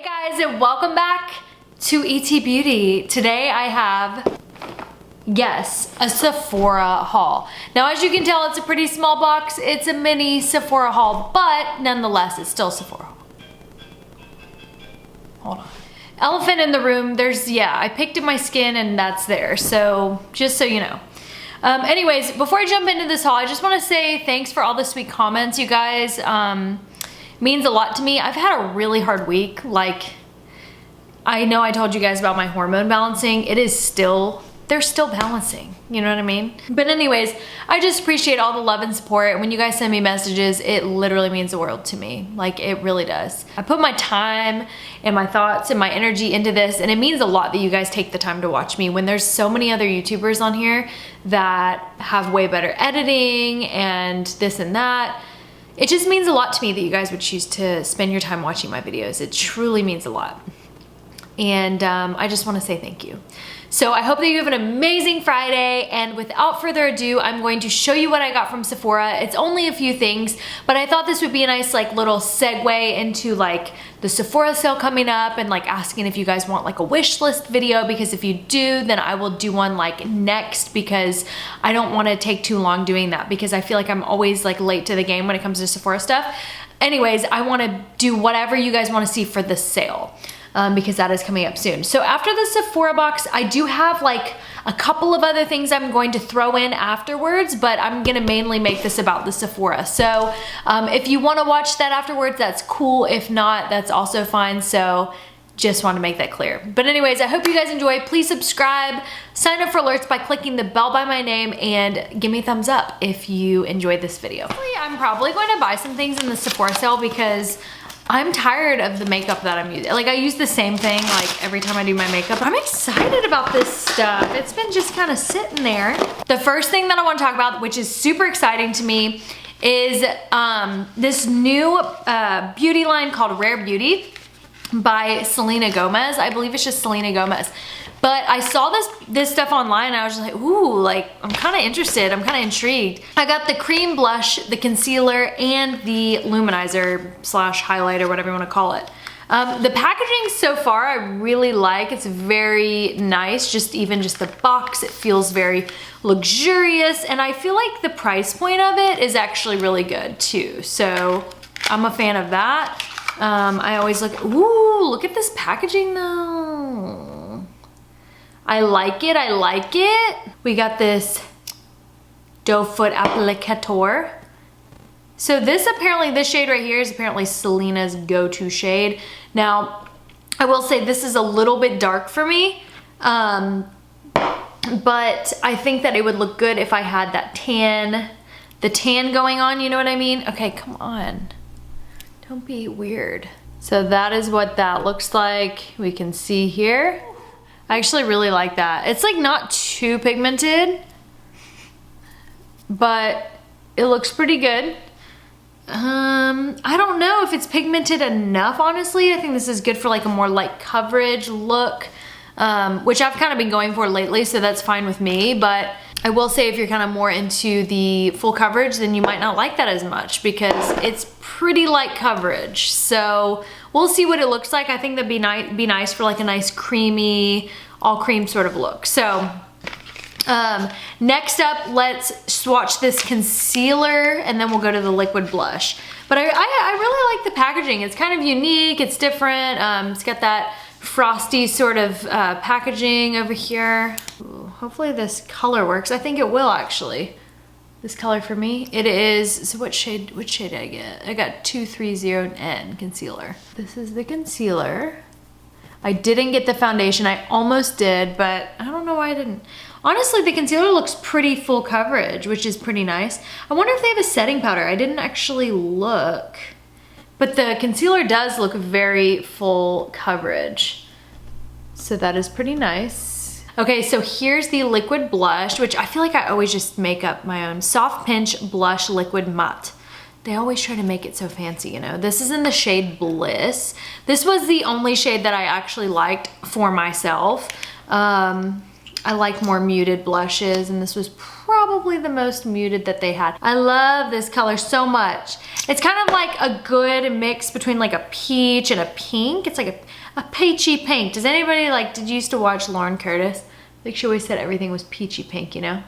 Hey guys, and welcome back to Emilytbeauty. Today I have, yes, a Sephora haul. Now as you can tell, it's a pretty small box. It's a mini Sephora haul, but nonetheless, it's still Sephora. Hold on. Elephant in the room, I picked at my skin and that's there. So just so you know. Anyways, before I jump into this haul, I just want to say thanks for all the sweet comments, you guys. Means a lot to me. I've had a really hard week. Like, I know I told you guys about my hormone balancing. They're still balancing. You know what I mean? But anyways, I just appreciate all the love and support. When you guys send me messages, it literally means the world to me. Like, it really does. I put my time and my thoughts and my energy into this, and it means a lot that you guys take the time to watch me when there's so many other YouTubers on here that have way better editing and this and that. It just means a lot to me that you guys would choose to spend your time watching my videos. It truly means a lot. And I just want to say thank you. So I hope that you have an amazing Friday, and without further ado, I'm going to show you what I got from Sephora. It's only a few things, but I thought this would be a nice like little segue into like the Sephora sale coming up and like asking if you guys want like a wish list video, because if you do, then I will do one like next, because I don't want to take too long doing that because I feel like I'm always like late to the game when it comes to Sephora stuff. Anyways, I want to do whatever you guys want to see for the sale. Because that is coming up soon. So after the Sephora box, I do have like a couple of other things I'm going to throw in afterwards, but I'm gonna mainly make this about the Sephora. So if you wanna watch that afterwards, that's cool. If not, that's also fine. So just want to make that clear. But anyways, I hope you guys enjoy. Please subscribe, sign up for alerts by clicking the bell by my name, and give me a thumbs up if you enjoyed this video. I'm probably going to buy some things in the Sephora sale because I'm tired of the makeup that I'm using. Like, I use the same thing like every time I do my makeup. I'm excited about this stuff. It's been just kind of sitting there. The first thing that I want to talk about, which is super exciting to me, is this new beauty line called Rare Beauty by Selena Gomez. I believe it's just Selena Gomez. But I saw this stuff online and I was just like, ooh, like, I'm kind of interested. I'm kind of intrigued. I got the cream blush, the concealer, and the luminizer slash highlighter, whatever you want to call it. The packaging so far I really like. It's very nice. Even just the box, it feels very luxurious. And I feel like the price point of it is actually really good too. So I'm a fan of that. I always look at this packaging though. I like it, I like it. We got this doe foot applicator. So this shade right here is apparently Selena's go-to shade. Now, I will say this is a little bit dark for me, but I think that it would look good if I had that the tan going on, you know what I mean? Okay, come on. Don't be weird. So that is what that looks like. We can see here. I actually really like that. It's like not too pigmented, but it looks pretty good. I don't know if it's pigmented enough, honestly. I think this is good for like a more light coverage look, which I've kind of been going for lately, so that's fine with me. But I will say if you're kind of more into the full coverage, then you might not like that as much because it's pretty light coverage. So we'll see what it looks like. I think that'd be nice for like a nice creamy, all cream sort of look. So next up, let's swatch this concealer and then we'll go to the liquid blush. But I really like the packaging. It's kind of unique, it's different. It's got that frosty sort of packaging over here. Ooh, hopefully this color works. I think it will actually. This color for me, it is, so which shade did I get? I got 230N concealer. This is the concealer. I didn't get the foundation. I almost did, but I don't know why I didn't. Honestly, the concealer looks pretty full coverage, which is pretty nice. I wonder if they have a setting powder. I didn't actually look, but the concealer does look very full coverage. So that is pretty nice. Okay, so here's the liquid blush, which I feel like I always just make up my own. Soft Pinch Blush Liquid Matte. They always try to make it so fancy, you know. This is in the shade Bliss. This was the only shade that I actually liked for myself. I like more muted blushes, and this was probably the most muted that they had. I love this color so much. It's kind of like a good mix between like a peach and a pink. It's like a peachy pink. Does anybody like, did you used to watch Lauren Curtis? I think she always said everything was peachy pink, you know?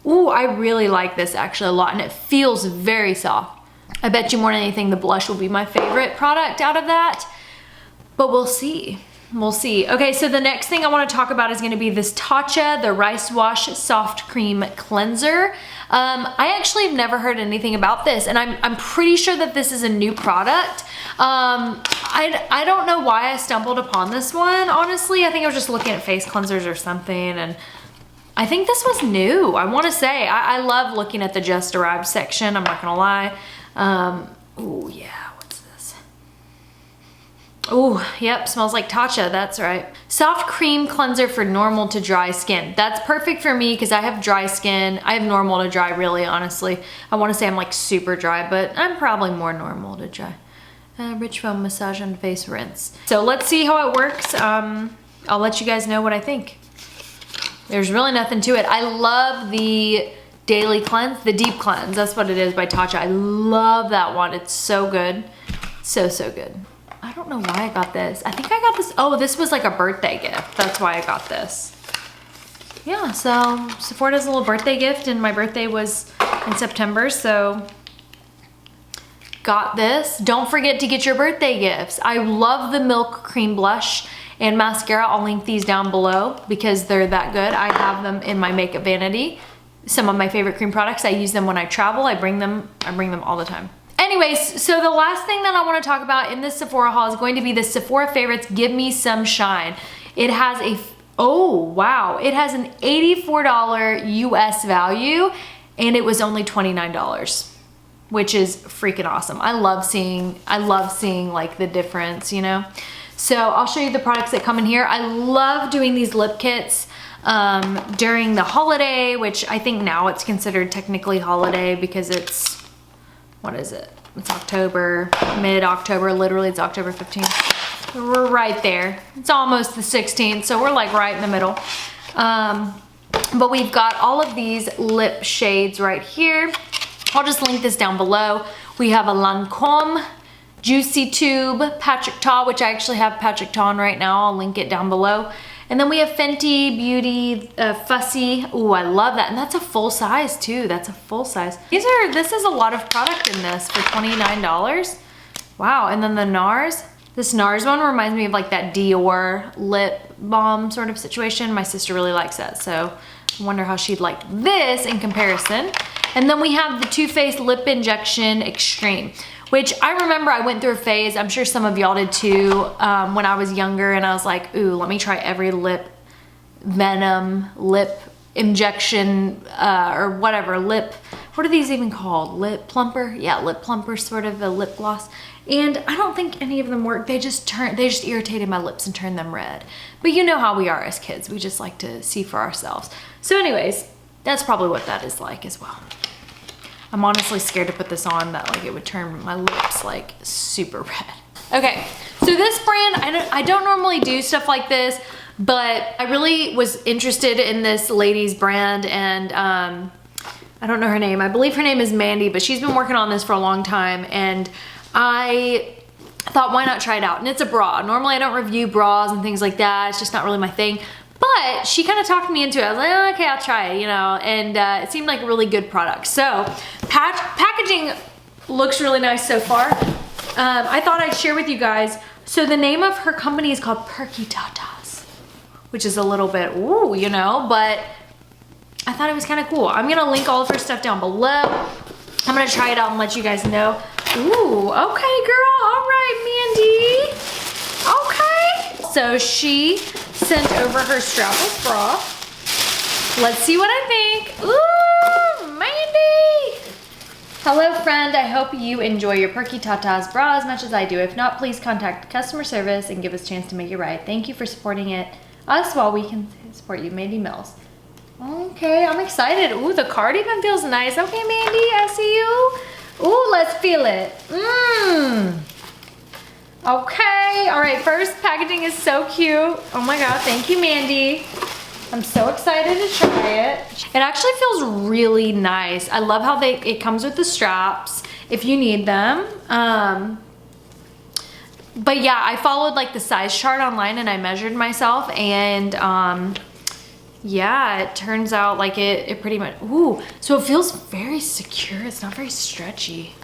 Ooh, I really like this actually a lot, and it feels very soft. I bet you more than anything the blush will be my favorite product out of that, but we'll see. We'll see. Okay, so the next thing I want to talk about is going to be this TatchaThe, the Rice Wash Soft Cream Cleanser. I actually have never heard anything about this, and I'm pretty sure that this is a new product. I don't know why I stumbled upon this one, honestly. I think I was just looking at face cleansers or something, and I think this was new. I want to say, I love looking at the Just Arrived section, I'm not gonna lie. Oh yeah, what's this? Oh, yep, smells like Tatcha, that's right. Soft cream cleanser for normal to dry skin. That's perfect for me because I have dry skin. I have normal to dry, really, honestly. I want to say I'm like super dry, but I'm probably more normal to dry. Rich foam massage on face, rinse. So let's see how it works. I'll let you guys know what I think. There's really nothing to it. I love the daily cleanse, the deep cleanse. That's what it is by Tatcha. I love that one. It's so good. So good. I don't know why I got this. I think I got this. Oh, this was like a birthday gift. That's why I got this. Yeah, so Sephora does a little birthday gift, and my birthday was in September, so got this. Don't forget to get your birthday gifts. I love the Milk Cream Blush and mascara. I'll link these down below because they're that good. I have them in my makeup vanity. Some of my favorite cream products. I use them when I travel. I bring them all the time. Anyways, so the last thing that I want to talk about in this Sephora haul is going to be the Sephora Favorites Give Me Some Shine. It has oh wow, it has an $84 US value, and it was only $29, which is freaking awesome. I love seeing like the difference, you know? So I'll show you the products that come in here. I love doing these lip kits during the holiday, which I think now it's considered technically holiday because it's, what is it? It's October, mid-October, literally it's October 15th. We're right there. It's almost the 16th, so we're like right in the middle. But we've got all of these lip shades right here. I'll just link this down below. We have a Lancome, Juicy Tube, TatchaThe, which I actually have TatchaThe on right now. I'll link it down below. And then we have Fenty Beauty Fussy. Ooh, I love that. And that's a full size too. That's a full size. This is a lot of product in this for $29. Wow, and then the NARS. This NARS one reminds me of like that Dior lip balm sort of situation. My sister really likes that, so I wonder how she'd like this in comparison. And then we have the Too Faced Lip Injection Extreme, which I remember I went through a phase, I'm sure some of y'all did too, when I was younger, and I was like, ooh, let me try every lip venom, lip injection, or whatever, what are these even called? Lip plumper? Yeah, lip plumper, sort of a lip gloss. And I don't think any of them work. They just irritated my lips and turned them red. But you know how we are as kids. We just like to see for ourselves. So anyways, that's probably what that is like as well. I'm honestly scared to put this on, that like it would turn my lips like super red. Okay, so this brand, I don't normally do stuff like this, but I really was interested in this lady's brand, and I don't know her name. I believe her name is Mandy, but she's been working on this for a long time, and I thought, why not try it out? And it's a bra. Normally I don't review bras and things like that. It's just not really my thing. But she kind of talked me into it. I was like, oh, okay, I'll try it, you know, and it seemed like a really good product. So packaging looks really nice so far. I thought I'd share with you guys. So the name of her company is called Perky Tatas, which is a little bit, ooh, you know, but I thought it was kind of cool. I'm gonna link all of her stuff down below. I'm gonna try it out and let you guys know. Ooh, okay, girl, all right, Mandy. Okay. So she sent over her strapless bra. Let's see what I think. Ooh, Mandy. Hello, friend. I hope you enjoy your Perky Tatas bra as much as I do. If not, please contact customer service and give us a chance to make it right. Thank you for supporting us while we can support you. Mandy Mills. Okay, I'm excited. Ooh, the card even feels nice. Okay, Mandy, I see you. Ooh, let's feel it. Okay, all right, first packaging is so cute. Oh my God, thank you, Mandy. I'm so excited to try it. It actually feels really nice. I love how it comes with the straps if you need them. But yeah, I followed like the size chart online and I measured myself, and yeah, it turns out like it pretty much, ooh, so it feels very secure. It's not very stretchy.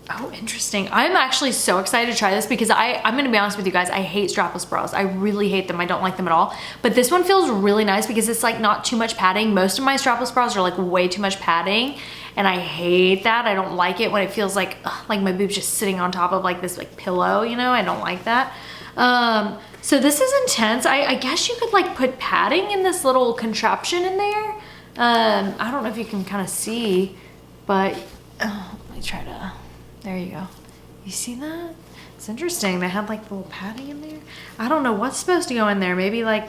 Oh, interesting. I'm actually so excited to try this because I'm gonna be honest with you guys, I hate strapless bras. I really hate them. I don't like them at all. But this one feels really nice because it's like not too much padding. Most of my strapless bras are like way too much padding, and I hate that. I don't like it when it feels like my boob's just sitting on top of like this like pillow, you know? I don't like that. So this is intense. I guess you could like put padding in this little contraption in there. I don't know if you can kind of see, but let me try to. There you go. You see that? It's interesting. They had like the little padding in there. I don't know what's supposed to go in there. Maybe like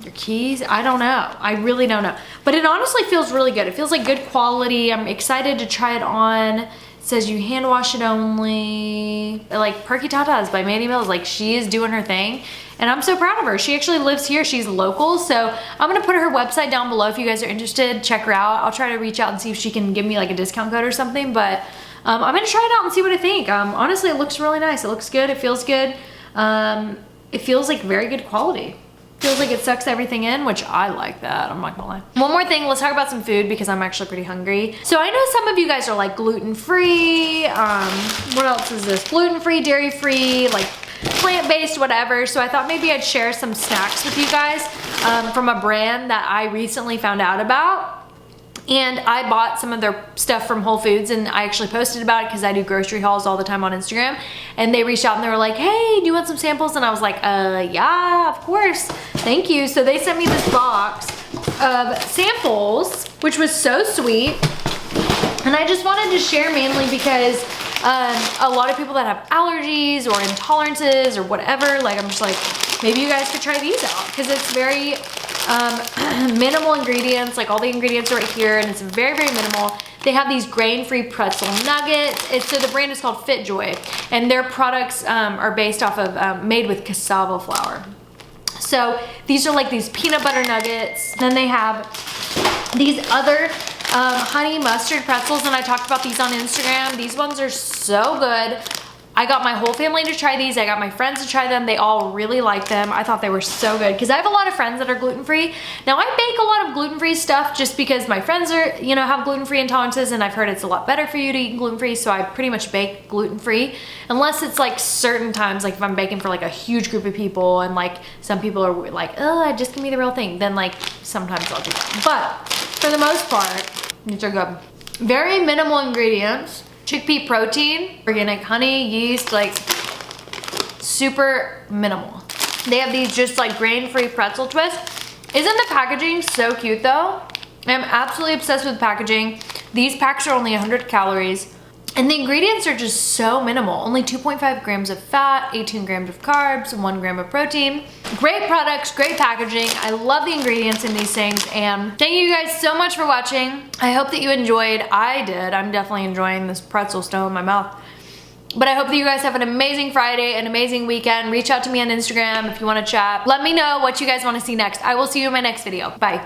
your keys? I don't know. I really don't know. But it honestly feels really good. It feels like good quality. I'm excited to try it on. It says you hand wash it only. Like Perky Tatas by Mandy Mills. Like she is doing her thing. And I'm so proud of her. She actually lives here. She's local. So I'm gonna put her website down below if you guys are interested. Check her out. I'll try to reach out and see if she can give me like a discount code or something. But I'm gonna try it out and see what I think. Honestly, it looks really nice. It looks good, it feels good. It feels like very good quality. Feels like it sucks everything in, which I like that, I'm not gonna lie. One more thing, let's talk about some food because I'm actually pretty hungry. So I know some of you guys are like gluten-free, what else is this? Gluten-free, dairy-free, like plant-based, whatever. So I thought maybe I'd share some snacks with you guys from a brand that I recently found out about. And I bought some of their stuff from Whole Foods, and I actually posted about it because I do grocery hauls all the time on Instagram. And they reached out and they were like, hey, do you want some samples? And I was like, yeah, of course, thank you. So they sent me this box of samples, which was so sweet. And I just wanted to share mainly because a lot of people that have allergies or intolerances or whatever, like I'm just like, maybe you guys could try these out because it's very minimal ingredients. Like all the ingredients are right here and it's very, very minimal. They have these grain-free pretzel nuggets. So the brand is called FitJoy, and their products are based off of, made with cassava flour. So these are like these peanut butter nuggets. Then they have these other honey mustard pretzels, and I talked about these on Instagram. These ones are so good. I got my whole family to try these. I got my friends to try them. They all really liked them. I thought they were so good because I have a lot of friends that are gluten-free. Now I bake a lot of gluten-free stuff just because my friends are, you know, have gluten-free intolerances, and I've heard it's a lot better for you to eat gluten-free, so I pretty much bake gluten-free unless it's like certain times, like if I'm baking for like a huge group of people and like some people are like, oh, just give me the real thing, then like sometimes I'll do that. But for the most part, these are good. Very minimal ingredients. Chickpea protein, organic honey, yeast, like super minimal. They have these just like grain-free pretzel twists. Isn't the packaging so cute though? I'm absolutely obsessed with packaging. These packs are only 100 calories. And the ingredients are just so minimal. Only 2.5 grams of fat, 18 grams of carbs, 1 gram of protein. Great products, great packaging. I love the ingredients in these things. And thank you guys so much for watching. I hope that you enjoyed. I did. I'm definitely enjoying this pretzel still in my mouth. But I hope that you guys have an amazing Friday, an amazing weekend. Reach out to me on Instagram if you want to chat. Let me know what you guys want to see next. I will see you in my next video. Bye.